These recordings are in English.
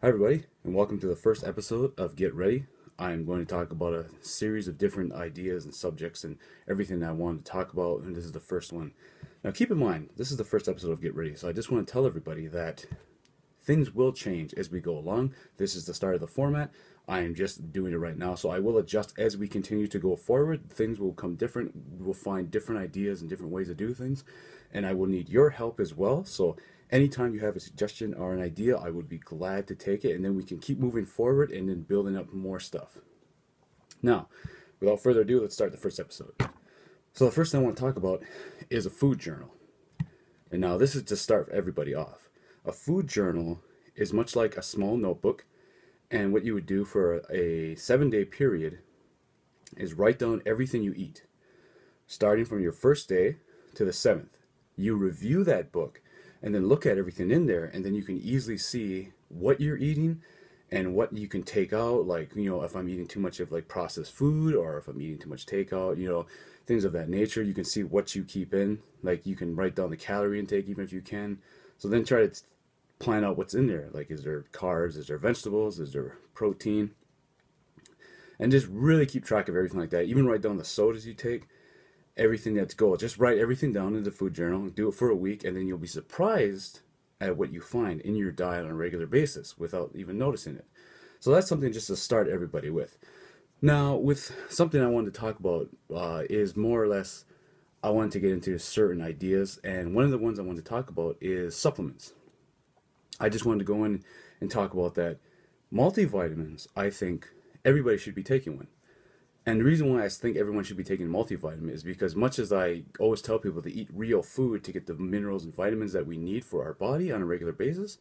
Hi, everybody, and welcome to the first episode of Get Ready. I'm going to talk about a series of different ideas and subjects and everything that I wanted to talk about, and this is the first one. Now, keep in mind, this is the first episode of Get Ready, so I just want to tell everybody that things will change as we go along. This is the start of the format. I am just doing it right now, so I will adjust as we continue to go forward. Things will come different. We'll find different ideas and different ways to do things, and I will need your help as well. So anytime you have a suggestion or an idea, I would be glad to take it, and then we can keep moving forward and then building up more stuff. Now, without further ado, let's start the first episode. So the first thing I want to talk about is a food journal. And now this is to start everybody off. A food journal is much like a small notebook, and what you would do for a 7-day period is write down everything you eat, starting from your first day to the 7th. You review that book and then look at everything in there, and then you can easily see what you're eating and what you can take out, like, if I'm eating too much of like processed food, or if I'm eating too much takeout, things of that nature. You can see what you keep in, like you can write down the calorie intake even if you can. So then try to plan out what's in there, like is there carbs, is there vegetables, is there protein, and just really keep track of everything like that. Even write down the sodas you take, everything that's goal. Just write everything down in the food journal, do it for a week, and then you'll be surprised at what you find in your diet on a regular basis without even noticing it. So that's something just to start everybody with. Now, with something I wanted to talk about is more or less, I wanted to get into certain ideas, and one of the ones I wanted to talk about is supplements. I just wanted to go in and talk about that. Multivitamins, I think everybody should be taking one. And the reason why I think everyone should be taking a multivitamin is because, much as I always tell people to eat real food to get the minerals and vitamins that we need for our body on a regular basis,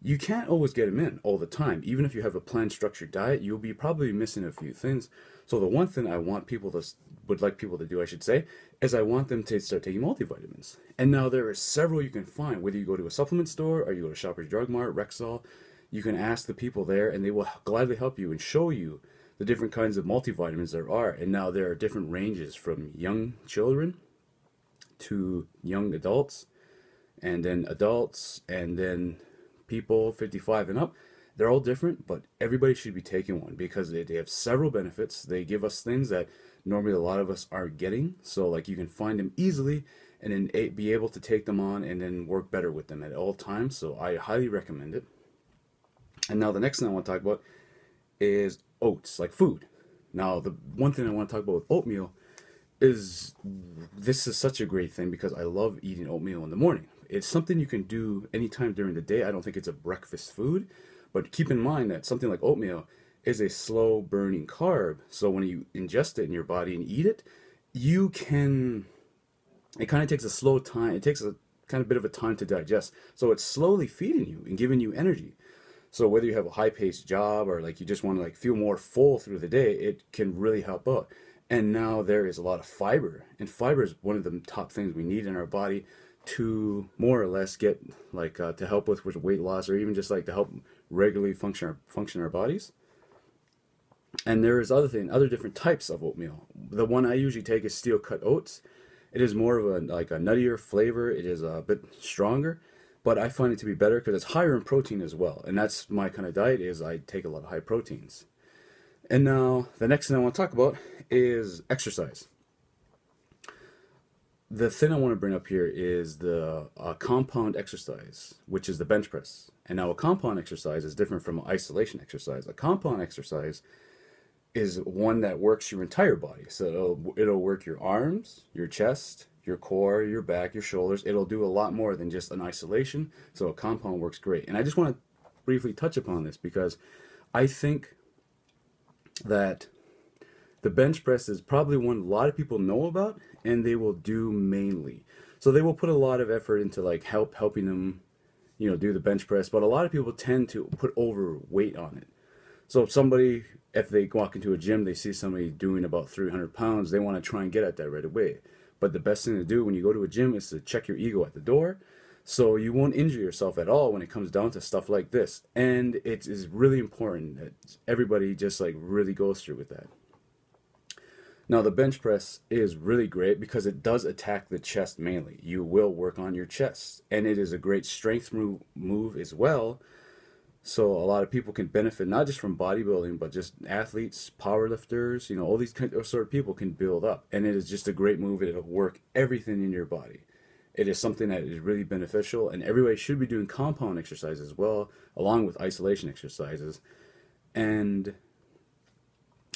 you can't always get them in all the time. Even if you have a planned, structured diet, you'll be probably missing a few things. So the one thing I want people to would like people to do, I should say, is I want them to start taking multivitamins. And now there are several you can find, whether you go to a supplement store or you go to Shoppers Drug Mart, Rexall. You can ask the people there, and they will gladly help you and show you the different kinds of multivitamins there are. And now there are different ranges from young children to young adults, and then people 55 and up. They're all different, but everybody should be taking one because they have several benefits. They give us things that normally a lot of us aren't getting. So like you can find them easily and then be able to take them on and then work better with them at all times. So I highly recommend it. And now the next thing I want to talk about is oats, like food. Now the one thing I want to talk about with oatmeal is this is such a great thing because I love eating oatmeal in the morning. It's something you can do anytime during the day. I don't think it's a breakfast food, but keep in mind that something like oatmeal is a slow burning carb. So when you ingest it in your body and eat it, you can, it kind of takes a slow time. It takes a kind of bit of a time to digest. So it's slowly feeding you and giving you energy. So whether you have a high-paced job or like you just want to like feel more full through the day, it can really help out. And now there is a lot of fiber, and fiber is one of the top things we need in our body to more or less get like to help with weight loss, or even just like to help regularly function our bodies. And there is other different types of oatmeal. The one I usually take is steel cut oats. It is more of a nuttier flavor. It is a bit stronger, but I find it to be better because it's higher in protein as well. And that's my kind of diet, is I take a lot of high proteins. And now the next thing I want to talk about is exercise. The thing I want to bring up here is the compound exercise, which is the bench press. And now a compound exercise is different from an isolation exercise. A compound exercise is one that works your entire body. So it'll work your arms, your chest, your core, your back, your shoulders. It'll do a lot more than just an isolation. So a compound works great. And I just want to briefly touch upon this because I think that the bench press is probably one a lot of people know about and they will do mainly. So they will put a lot of effort into like helping them, do the bench press, but a lot of people tend to put overweight on it. So if they walk into a gym, they see somebody doing about 300 pounds, they want to try and get at that right away. But the best thing to do when you go to a gym is to check your ego at the door, so you won't injure yourself at all when it comes down to stuff like this. And it is really important that everybody just like really goes through with that. Now the bench press is really great because it does attack the chest mainly. You will work on your chest, and it is a great strength move as well. So a lot of people can benefit not just from bodybuilding, but just athletes, powerlifters, all these kind of sort of people can build up. And it is just a great move. It'll work everything in your body. It is something that is really beneficial, and everybody should be doing compound exercise as well, along with isolation exercises. And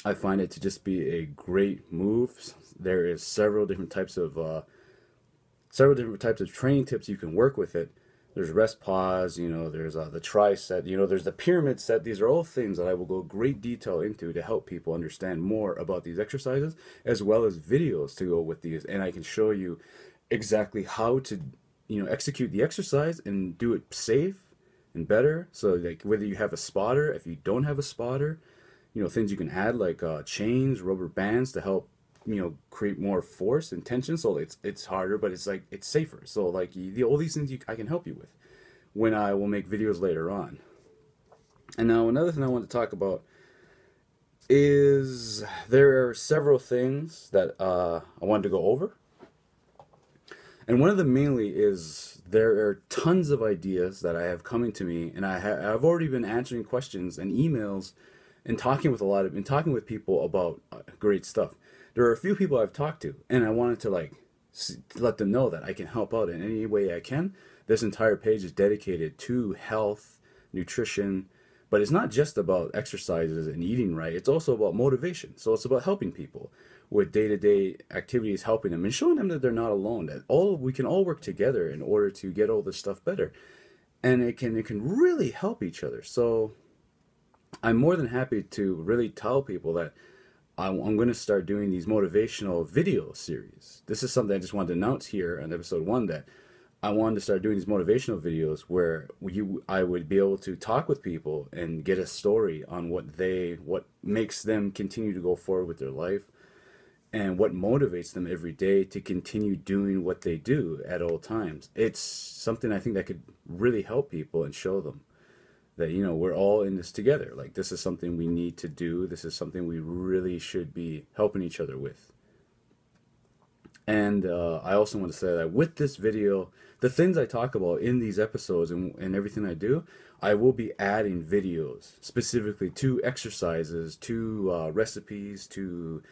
I find it to just be a great move. There is several different types of training tips you can work with it. There's rest pause, there's the tri-set, there's the pyramid set. These are all things that I will go great detail into to help people understand more about these exercises, as well as videos to go with these. And I can show you exactly how to, execute the exercise and do it safe and better. So like whether you have a spotter, if you don't have a spotter, things you can add like chains, rubber bands to help create more force and tension. So it's harder, but it's safer. So like all these things I can help you with when I will make videos later on. And now another thing I want to talk about is there are several things that I wanted to go over. And one of them mainly is there are tons of ideas that I have coming to me, and I've already been answering questions and emails and talking with people about great stuff. There are a few people I've talked to, and I wanted to let them know that I can help out in any way I can. This entire page is dedicated to health, nutrition, but it's not just about exercises and eating right. It's also about motivation. So it's about helping people with day-to-day activities, helping them and showing them that they're not alone, that we can all work together in order to get all this stuff better. And it can really help each other. So I'm more than happy to really tell people that I'm going to start doing these motivational video series. This is something I just wanted to announce here on episode 1, that I wanted to start doing these motivational videos where I would be able to talk with people and get a story on what makes them continue to go forward with their life and what motivates them every day to continue doing what they do at all times. It's something I think that could really help people and show them that, we're all in this together. Like, this is something we need to do. This is something we really should be helping each other with. And I also want to say that with this video, the things I talk about in these episodes and everything I do, I will be adding videos specifically to exercises, to recipes, to,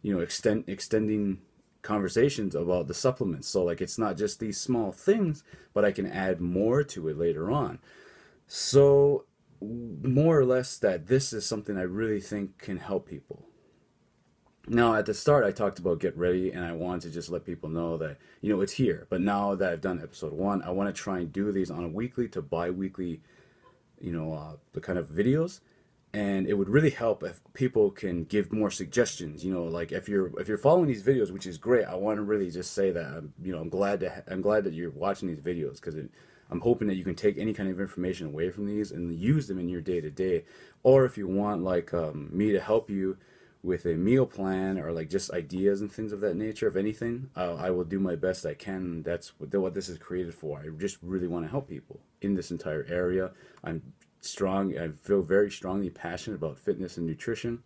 extending conversations about the supplements. So like, it's not just these small things, but I can add more to it later on. So more or less that this is something I really think can help people. Now at the start I talked about Get Ready, and I wanted to just let people know that it's here. But now that I've done episode 1, I want to try and do these on a weekly to bi-weekly the kind of videos. And it would really help if people can give more suggestions. Like if you're following these videos, which is great. I want to really just say that I'm glad that you're watching these videos, because I'm hoping that you can take any kind of information away from these and use them in your day-to-day. Or if you want me to help you with a meal plan or like just ideas and things of that nature, if anything, I will do my best I can. That's what this is created for. I just really want to help people in this entire area. I feel very strongly passionate about fitness and nutrition.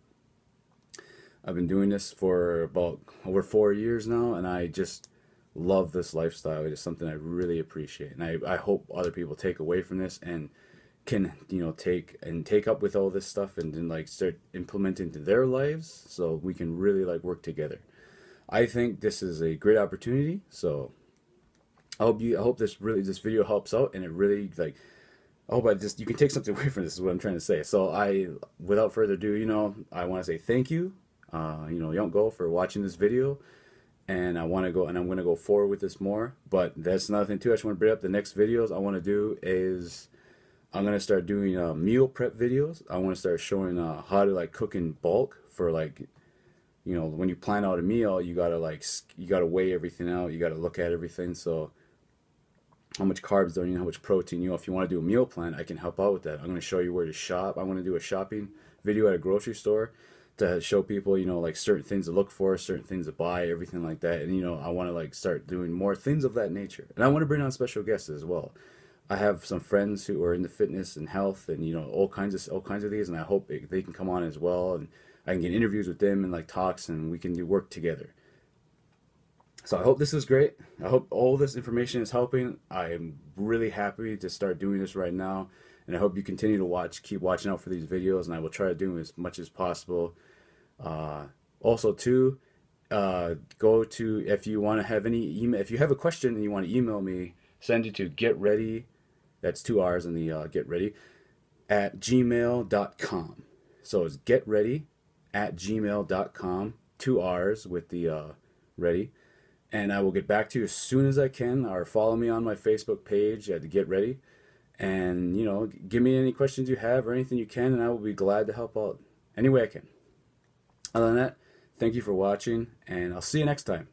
I've been doing this for about over 4 years now, and I just love this lifestyle. It is something I really appreciate, and I hope other people take away from this and can take up with all this stuff and then start implementing into their lives, so we can really work together. I think this is a great opportunity. So I hope this video helps out, and it really I hope you can take something away from this, is what I'm trying to say. So without further ado, I want to say thank you, Yonko, for watching this video. And I'm going to go forward with this more. But that's another thing too. I just want to bring up the next videos I want to do is I'm going to start doing meal prep videos. I want to start showing how to cook in bulk for when you plan out a meal, you gotta weigh everything out. You gotta look at everything. So how much carbs do you need, how much protein, if you want to do a meal plan, I can help out with that. I'm going to show you where to shop. I want to do a shopping video at a grocery store to show people, certain things to look for, certain things to buy, everything like that. And, I want to start doing more things of that nature. And I want to bring on special guests as well. I have some friends who are into fitness and health and, all kinds of these, and I hope they can come on as well, and I can get interviews with them and talks, and we can work together. So I hope this is great. I hope all this information is helping. I am really happy to start doing this right now. and I hope you continue to keep watching out for these videos, and I will try to do as much as possible. Also too, go to, if you want to have any email, if you have a question and you want to email me, send it to getrready, that's 2 R's in the getrready, at gmail.com. So it's getrready at gmail.com, 2 R's with the ready. And I will get back to you as soon as I can, or follow me on my Facebook page at Getrready. And, you know, give me any questions you have or anything you can, and I will be glad to help out any way I can. Other than that, thank you for watching, and I'll see you next time.